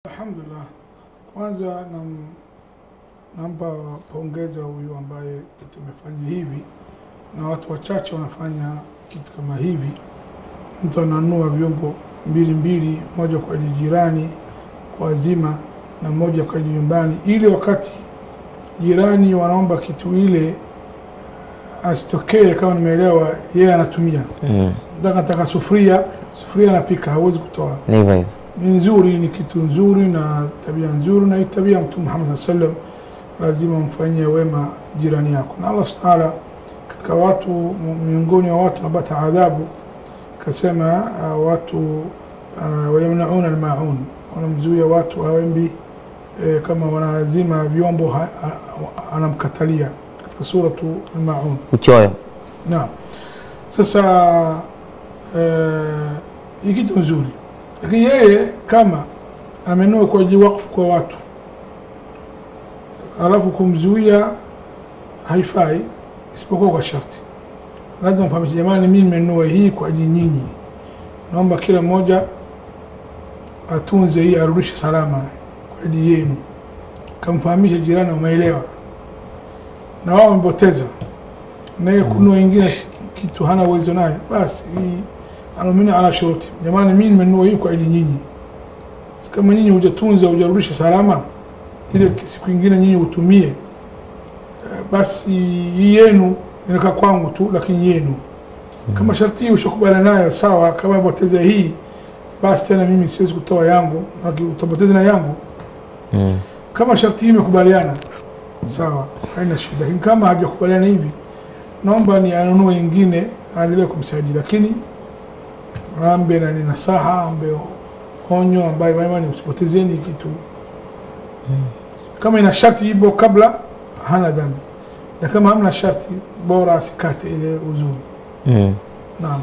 Alhamdulillah, kwanza nampa pongeza huyu ambaye kitu amefanya hivi, na watu wachache wanafanya kitu kama hivi. Mtu ananunua vyombo mbili, moja kwa jirani kwa zima na moja kwa nyumbani, ili wakati jirani wanaomba kitu ile asitokee kama nimeelewa yeye anatumia. Nataka sufuria anapika, hawezi kutoa. Ni nzuri, ni kitu nzuri na tabia nzuri, na tabia Mtume Muhammad sallam, lazima mfanyie wema jirani yako. Na Allah Ta'ala katika watu miongoni wa watu napata adhabu, kasema watu wayamnauna almaun, wanamzuia watu hawembi kama wanazima vyombo, anamkatalia katika suratu al-Maun, uchoyo. Naam. Sasa hii kitu nzuri, lakini yeye kama amenunua kwa ajili wakfu kwa watu alafu kumzuia haifai, isipokuwa kwa sharti. Lazima mfahamishe, jamani, mimi nimenunua hii kwa ajili nyinyi, naomba kila mmoja atunze hii, arudishe salama kwa ajili yenu. Kamfahamisha jirani, umeelewa, na wao wamepoteza, na yeye kununua wengine kitu hana uwezo naye, basi hii anamini ala shuruti, jamani, mimi nimenunua hii kwa ajili nyinyi, kama nyinyi hujatunza hujarudisha salama, ile siku nyingine nyinyi utumie, basi hii yenu inakaa kwangu tu, lakini yenu. Kama sharti hii ushakubaliana nayo sawa, kama upoteza hii basi tena mimi siwezi kutoa yangu, na utapoteza na yangu. Kama sharti hii imekubaliana sawa, haina shida, lakini kama hajakubaliana hivi, naomba ni anunue nyingine aendelee kumsaidia, lakini ambe na nasaha, ambe onyo ambaye maana usipotezeni kitu. Kama ina sharti hivyo kabla, hana dhambi, na kama hamna sharti bora asikate ile uzuri. Naam.